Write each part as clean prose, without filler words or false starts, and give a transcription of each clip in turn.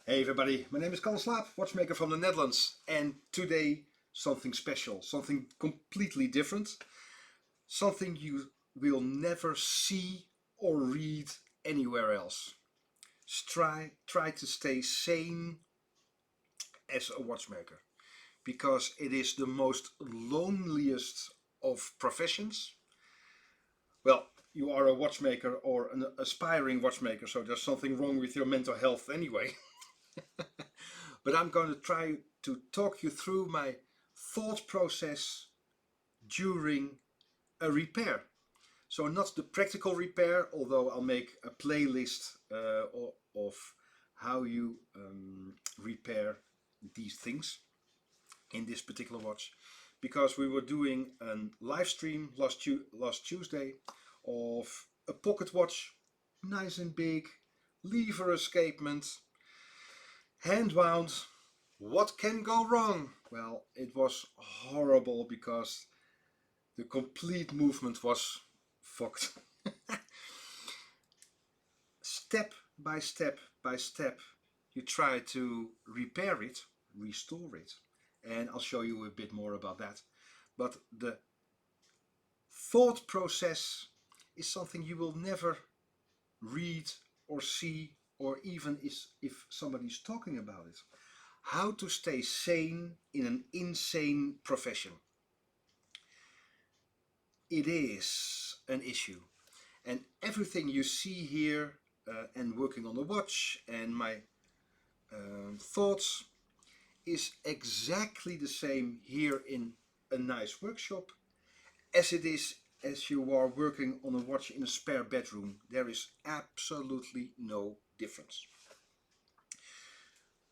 Hey everybody, my name is Kalle Slaap, watchmaker from the Netherlands, and today something special, something completely different, something you will never see or read anywhere else. Try to stay sane as a watchmaker, because it is the most loneliest of professions. Well, you are a watchmaker or an aspiring watchmaker, so there's something wrong with your mental health anyway. But I'm going to try to talk you through my thought process during a repair. So not the practical repair, although I'll make a playlist of how you repair these things in this particular watch, because we were doing a live stream last Tuesday of a pocket watch, nice and big, lever escapement, hand wound. What can go wrong? Well, it was horrible because the complete movement was fucked. Step by step by step, you try to repair it, restore it, and I'll show you a bit more about that. But the thought process is something you will never read or see, or even if somebody's talking about it. How to stay sane in an insane profession. It is an issue. And everything you see here and working on the watch and my thoughts is exactly the same here in a nice workshop as it is as you are working on a watch in a spare bedroom. There is absolutely no difference.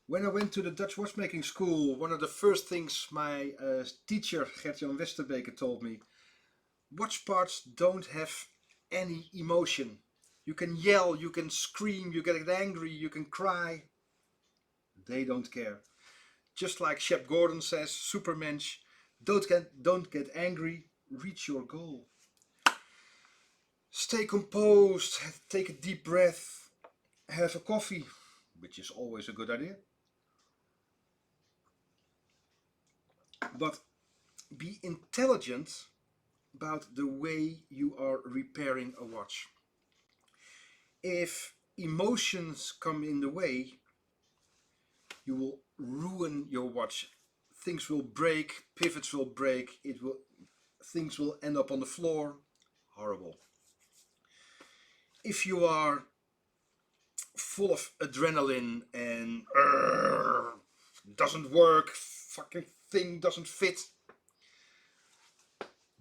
When I went to the Dutch watchmaking school, one of the first things my teacher Gert-Jan Westerbeke told me: watch parts don't have any emotion. You can yell, you can scream, you get angry, you can cry. They don't care. Just like Shep Gordon says, Supermensch, don't get angry, reach your goal. Stay composed, take a deep breath, have a coffee, which is always a good idea. But be intelligent about the way you are repairing a watch. If emotions come in the way, you will ruin your watch. Things will break, pivots will break, things will end up on the floor. Horrible. If you are full of adrenaline and doesn't work, fucking thing doesn't fit,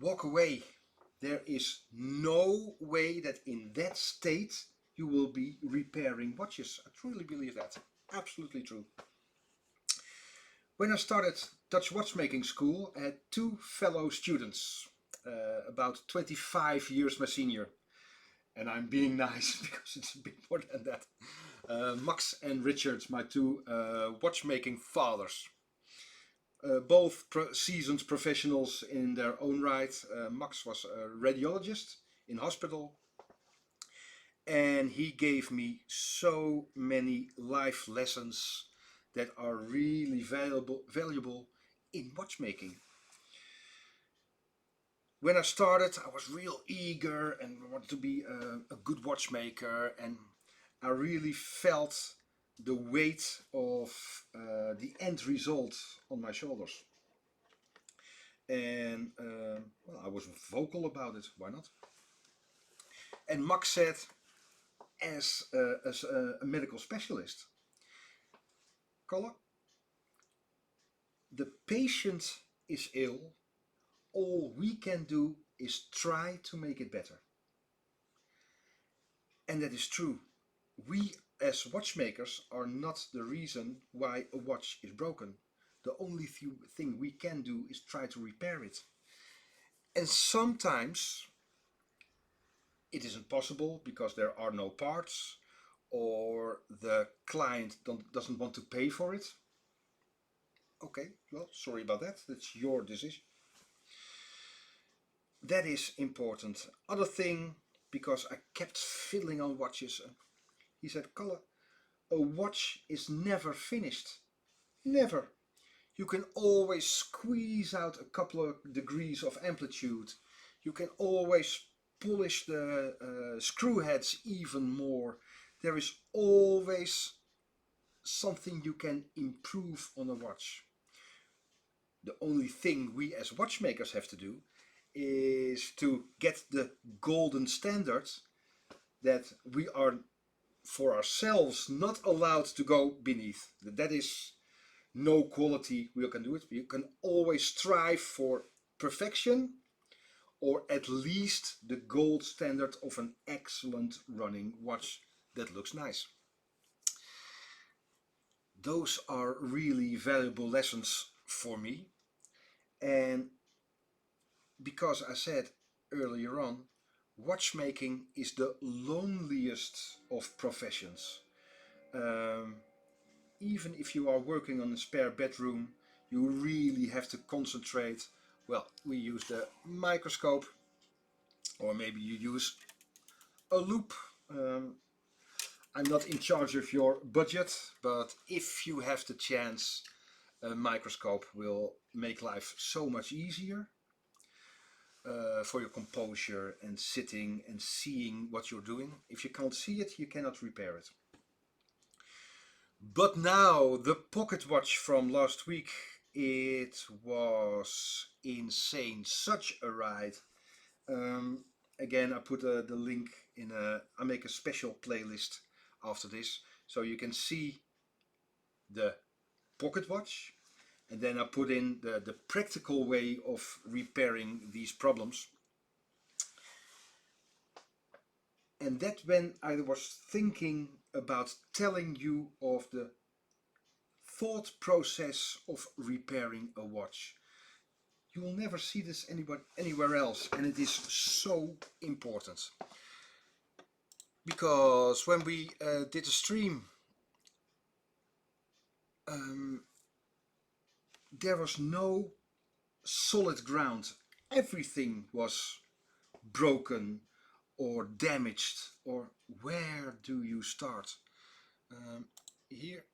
walk away. There is no way that in that state you will be repairing watches. I truly believe that. Absolutely true. When I started Dutch watchmaking school, I had two fellow students, about 25 years my senior. And I'm being nice because it's a bit more than that. Max and Richard, my two watchmaking fathers. Both seasoned professionals in their own right. Max was a radiologist in hospital, and he gave me so many life lessons that are really valuable in watchmaking. When I started, I was real eager and wanted to be a good watchmaker, and I really felt the weight of the end result on my shoulders. And well, I was vocal about it. Why not? And Max said, as a medical specialist, Kalle, the patient is ill. All we can do is try to make it better. And that is true. We as watchmakers are not the reason why a watch is broken. The only thing we can do is try to repair it. And sometimes it isn't possible because there are no parts, or the client doesn't want to pay for it. Okay, well, sorry about that. That's your decision. That is important. Other thing, because I kept fiddling on watches, he said, Kalle, a watch is never finished. Never. You can always squeeze out a couple of degrees of amplitude. You can always polish the screw heads even more. There is always something you can improve on a watch. The only thing we as watchmakers have to do is to get the golden standard that we are for ourselves not allowed to go beneath. That is no quality we can do it. You can always strive for perfection, or at least the gold standard of an excellent running watch that looks nice. Those are really valuable lessons for me, and because I said earlier on, watchmaking is the loneliest of professions. Um, Even if you are working on a spare bedroom, you really have to concentrate. Well, we use the microscope, or maybe you use a loop. I'm not in charge of your budget, but if you have the chance, a microscope will make life so much easier for your composure and sitting and seeing what you're doing. If you can't see it, you cannot repair it. But now, the pocket watch from last week, it was insane. Such a ride. Again, I put the link in I make a special playlist after this, so you can see the pocket watch, and then I put in the practical way of repairing these problems. And that when I was thinking about telling you of the thought process of repairing a watch. You will never see this anywhere else, and it is so important. Because when we did a stream, there was no solid ground. Everything was broken or damaged, or where do you start? Here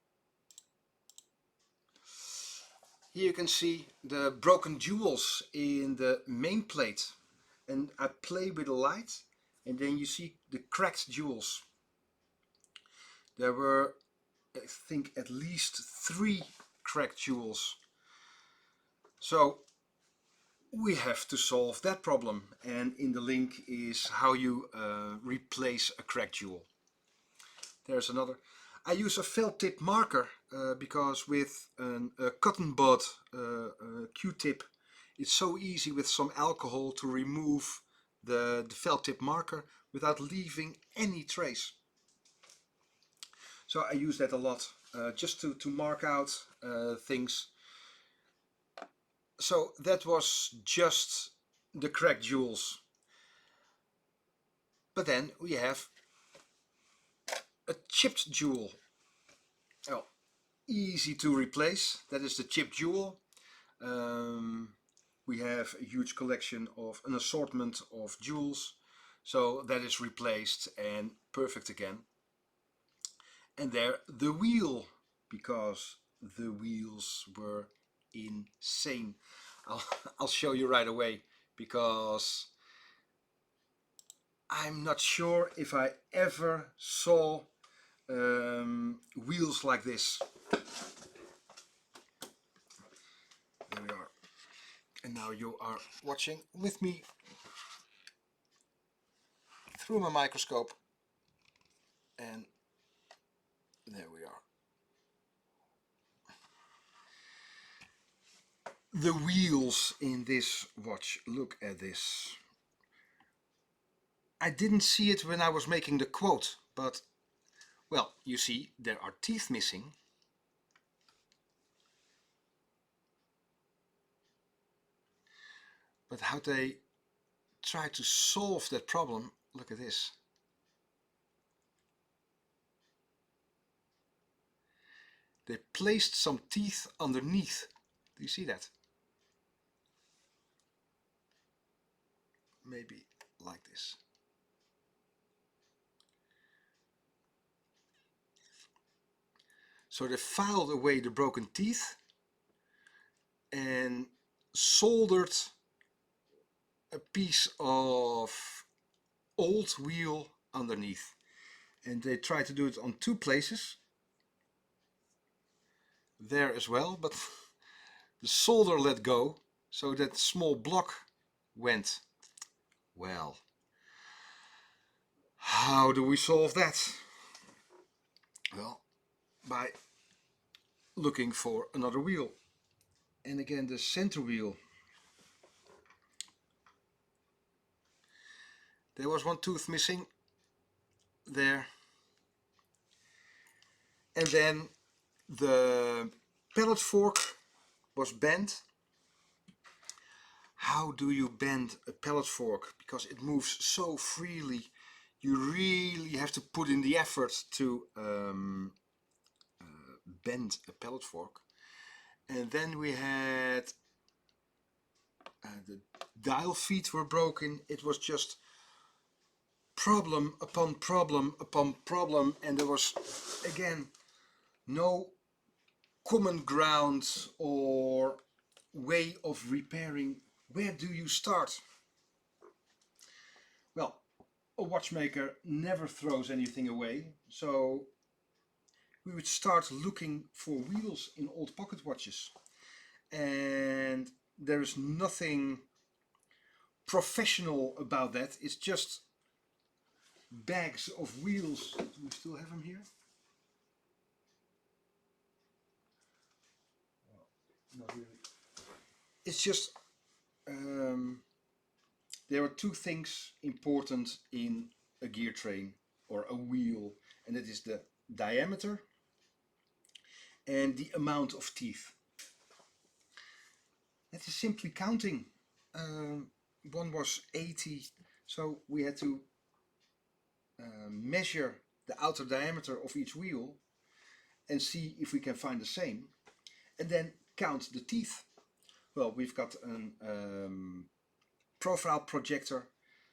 you can see the broken jewels in the main plate, and I play with the light, and then you see the cracked jewels. There were, I think, at least 3 cracked jewels. So we have to solve that problem, and in the link is how you replace a cracked jewel. There's another. I use a felt tip marker because with a cotton bud Q-tip, it's so easy with some alcohol to remove the felt tip marker without leaving any trace. So I use that a lot, just to mark out things. So that was just the cracked jewels. But then we have a chipped jewel. Oh, easy to replace. That is the chipped jewel. We have a huge collection of an assortment of jewels. So that is replaced and perfect again. And there the wheel, because the wheels were insane. I'll show you right away, because I'm not sure if I ever saw wheels like this. There we are. And now you are watching with me through my microscope. And there we are. The wheels in this watch, look at this. I didn't see it when I was making the quote, but, well, you see, there are teeth missing. But how they try to solve that problem, look at this. They placed some teeth underneath. Do you see that? Maybe like this. So they filed away the broken teeth and soldered a piece of old wheel underneath. And they tried to do it on 2 places. There as well, but the solder let go, so that small block went. Well, how do we solve that? Well, by looking for another wheel. And again, the center wheel. There was one tooth missing there. And then the pallet fork was bent. How do you bend a pallet fork? Because it moves so freely. You really have to put in the effort to bend a pallet fork. And then we had the dial feet were broken. It was just problem upon problem upon problem, and there was again no common ground or way of repairing. Where do you start? Well, a watchmaker never throws anything away, so we would start looking for wheels in old pocket watches. And there is nothing professional about that. It's just bags of wheels. Do we still have them here? Not really. It's just there are 2 things important in a gear train or a wheel, and that is the diameter and the amount of teeth. That is simply counting. One was 80, so we had to measure the outer diameter of each wheel and see if we can find the same, and then count the teeth. Well, we've got a profile projector,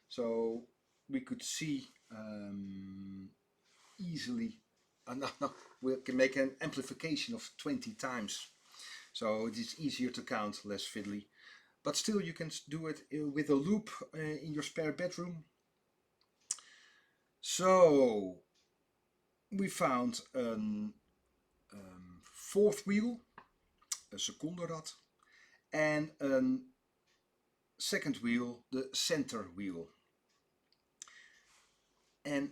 so we could see easily. We can make an amplification of 20 times, so it is easier to count, less fiddly. But still, you can do it with a loop in your spare bedroom. So we found a 4th wheel, a secondenrad, and a 2nd wheel, the center wheel. And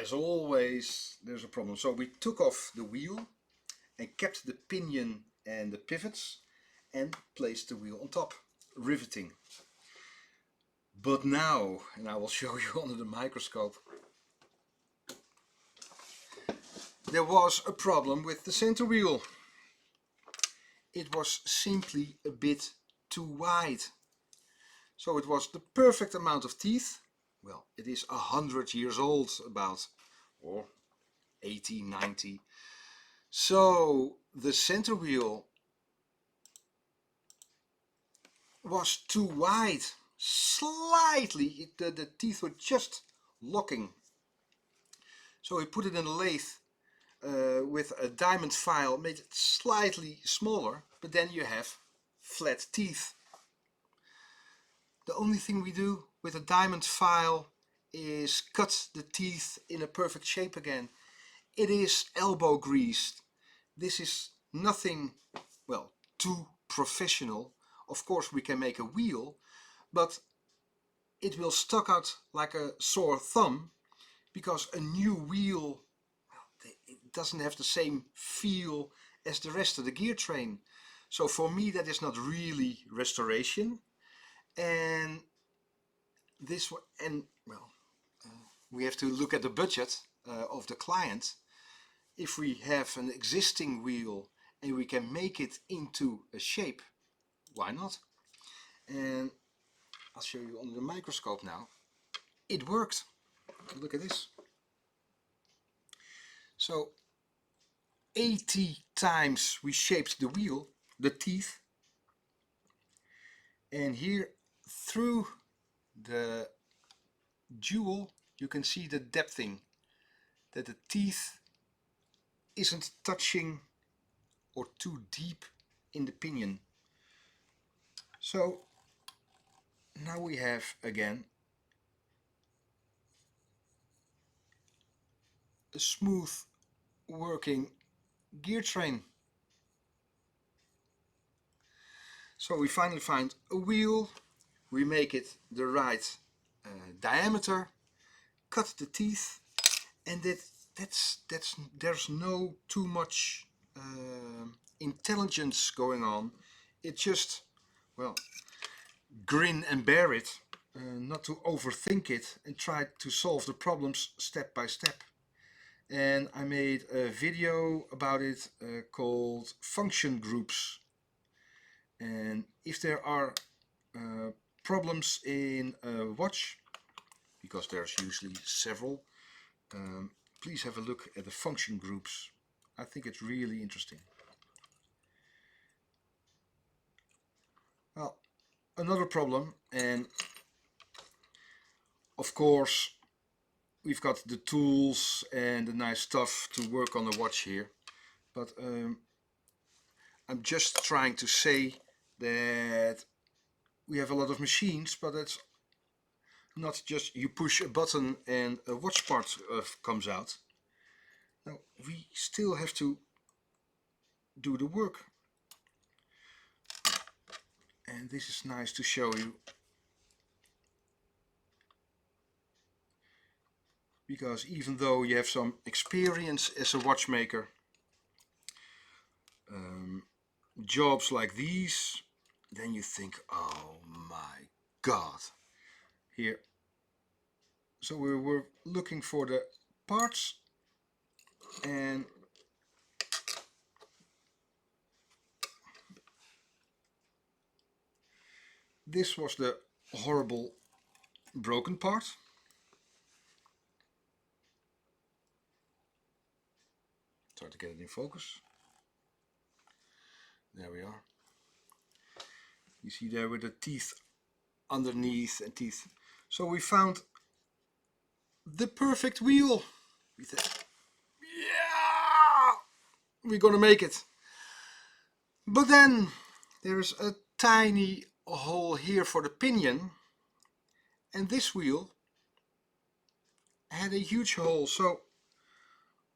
as always, there's a problem. So we took off the wheel and kept the pinion and the pivots and placed the wheel on top, riveting. But now, and I will show you under the microscope, there was a problem with the center wheel. It was simply a bit too wide. So it was the perfect amount of teeth. Well, it is 100 years old about, or 80, 90. So the center wheel was too wide. Slightly, the teeth were just locking. So we put it in a lathe with a diamond file, made it slightly smaller, but then you have flat teeth. The only thing we do with a diamond file is cut the teeth in a perfect shape again. It is elbow greased. This is nothing, well, too professional. Of course we can make a wheel, but it will stuck out like a sore thumb, because a new wheel, well, it doesn't have the same feel as the rest of the gear train. So for me that is not really restoration. And this one, and well, we have to look at the budget of the client. If we have an existing wheel and we can make it into a shape, why not? And I'll show you under the microscope now. It worked. Look at this. So 80 times we shaped the wheel, the teeth, and here through the jewel you can see the depthing, that the teeth isn't touching or too deep in the pinion. So now we have again a smooth working gear train. So we finally find a wheel, we make it the right diameter, cut the teeth, and there's no too much intelligence going on. It just, well, grin and bear it, not to overthink it, and try to solve the problems step by step. And I made a video about it called function groups. And if there are problems in a watch, because there's usually several, please have a look at the function groups. I think it's really interesting. Well, another problem, and of course we've got the tools and the nice stuff to work on the watch here, but I'm just trying to say that we have a lot of machines, but it's not just you push a button and a watch part comes out. No, we still have to do the work. And this is nice to show you, because even though you have some experience as a watchmaker, jobs like these, then you think, oh my god. Here, so we were looking for the parts, and this was the horrible broken part. Try to get it in focus. There we are. You see there with the teeth underneath and teeth. So we found the perfect wheel. We said, yeah, we're gonna make it. But then there's a tiny hole here for the pinion, and this wheel had a huge hole. So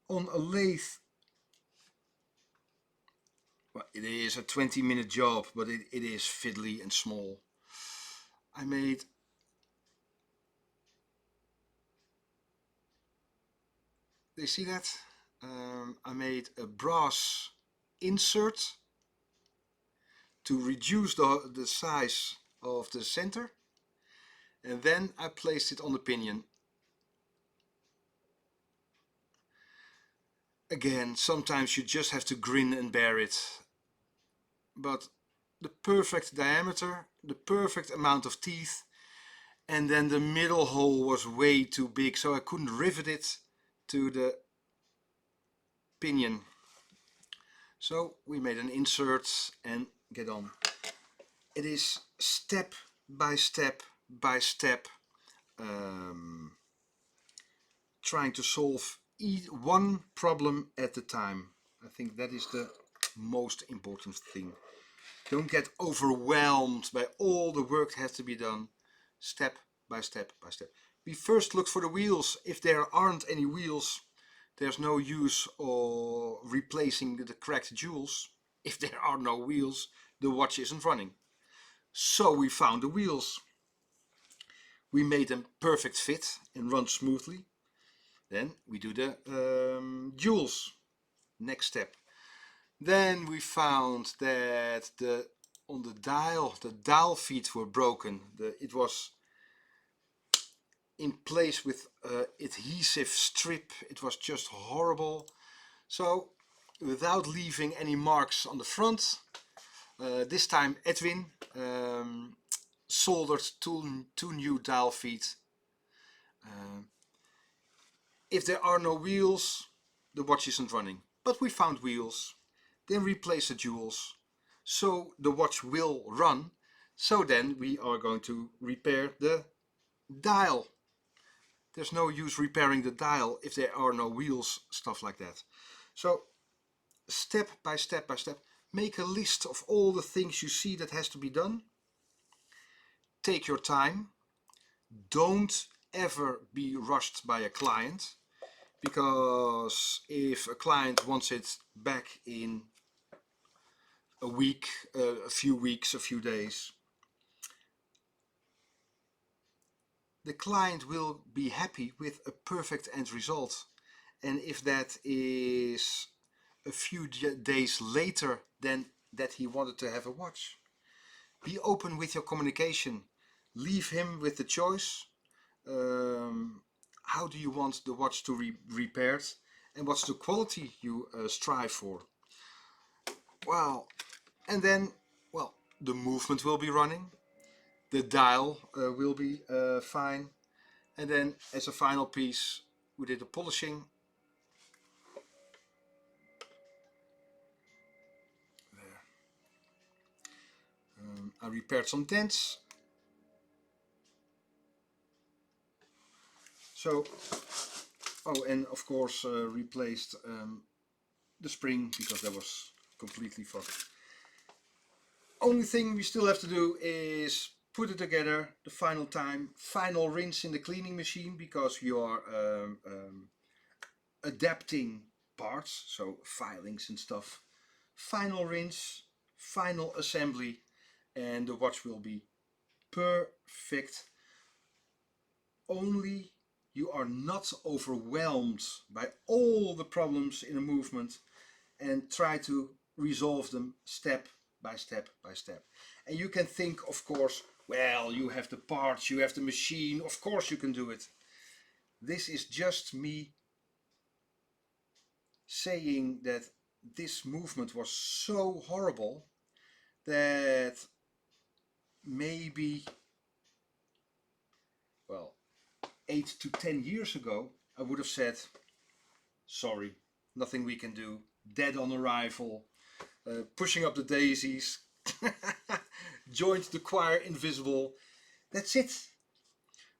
on a lathe, well, it is a 20-minute job, but it is fiddly and small. I made you see that? I made a brass insert to reduce the size of the center, and then I placed it on the pinion. Again, sometimes you just have to grin and bear it, but the perfect diameter, the perfect amount of teeth, and then the middle hole was way too big, so I couldn't rivet it to the pinion. So we made an insert and get on. It is step by step by step, trying to solve one problem at a time. I think that is the most important thing. Don't get overwhelmed by all the work that has to be done. Step by step by step. We first look for the wheels. If there aren't any wheels, there's no use of replacing the cracked jewels. If there are no wheels, the watch isn't running. So we found the wheels. We made them perfect fit and run smoothly. Then we do the jewels. Next step. Then we found that on the dial feet were broken. It was in place with adhesive strip. It was just horrible. So without leaving any marks on the front, this time Edwin soldered two new dial feet. If there are no wheels, the watch isn't running. But we found wheels. Then replace the jewels. So the watch will run. So then we are going to repair the dial. There's no use repairing the dial if there are no wheels, stuff like that. So step by step by step, make a list of all the things you see that has to be done. Take your time. Don't ever be rushed by a client, because if a client wants it back in a week, a few weeks, a few days, the client will be happy with a perfect end result. And if that is a few days later than that he wanted to have a watch, be open with your communication. Leave him with the choice. How do you want the watch to be repaired, and what's the quality you strive for? Well, and then, well, the movement will be running, the dial will be fine, and then as a final piece, we did the polishing. There. I repaired some dents. So, oh, and of course replaced the spring because that was completely fucked. Only thing we still have to do is put it together the final time, final rinse in the cleaning machine, because you are adapting parts, so filings and stuff. Final rinse, final assembly, and the watch will be perfect. Only you are not overwhelmed by all the problems in a movement, and try to resolve them step by step by step. And you can think, of course, well, you have the parts, you have the machine, of course you can do it. This is just me saying that this movement was so horrible that maybe, well, 8 to 10 years ago, I would have said, sorry, nothing we can do, dead on arrival, pushing up the daisies, joined the choir invisible, that's it.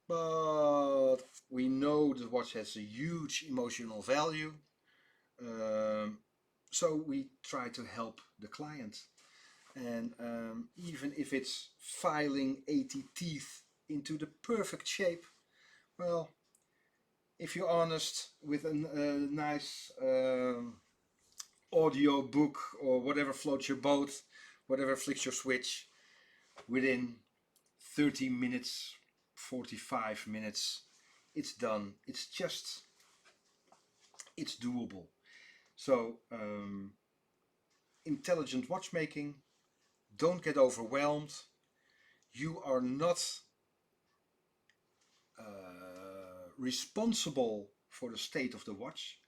But we know the watch has a huge emotional value, so we try to help the client. And even if it's filing 80 teeth into the perfect shape, well, if you're honest with a nice audio book or whatever floats your boat, whatever flicks your switch, within 30 minutes, 45 minutes, it's done. It's just, it's doable. So, intelligent watchmaking, don't get overwhelmed. You are not responsible for the state of the watch.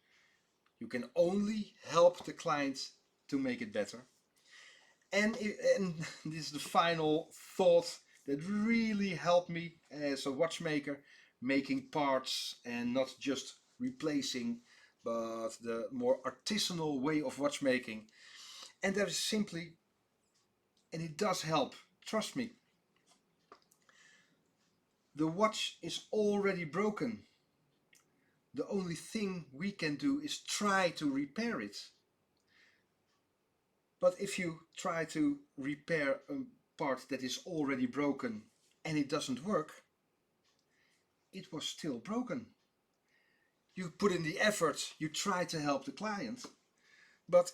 You can only help the client to make it better. And this is the final thought that really helped me as a watchmaker, making parts and not just replacing, but the more artisanal way of watchmaking. And that is simply, and it does help, trust me, the watch is already broken. The only thing we can do is try to repair it. But if you try to repair a part that is already broken and it doesn't work, it was still broken. You put in the effort, you try to help the client, but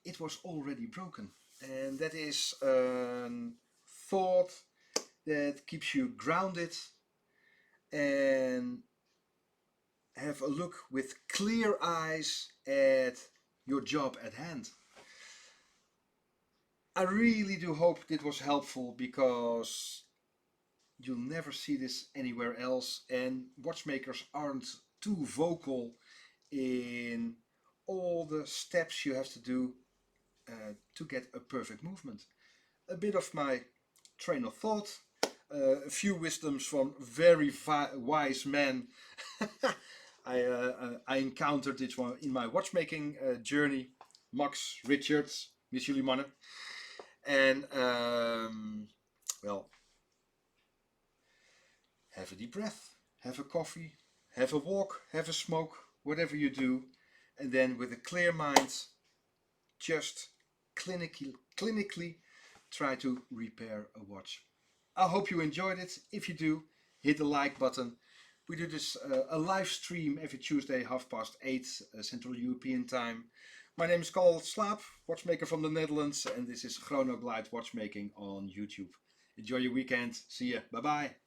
it was already broken. And that is a thought that keeps you grounded and have a look with clear eyes at your job at hand. I really do hope it was helpful, because you'll never see this anywhere else, and watchmakers aren't too vocal in all the steps you have to do to get a perfect movement. A bit of my train of thought, a few wisdoms from very wise men I encountered it in my watchmaking journey. Max, Richards, Miss jullie mannen. And well, have a deep breath, have a coffee, have a walk, have a smoke, whatever you do. and then with a clear mind, just clinically try to repair a watch. I hope you enjoyed it. If you do, hit the like button. We do this a live stream every Tuesday, 8:30 Central European time. My name is Kalle Slaap, watchmaker from the Netherlands, and this is Chronoglide watchmaking on YouTube. Enjoy your weekend. See ya. Bye bye.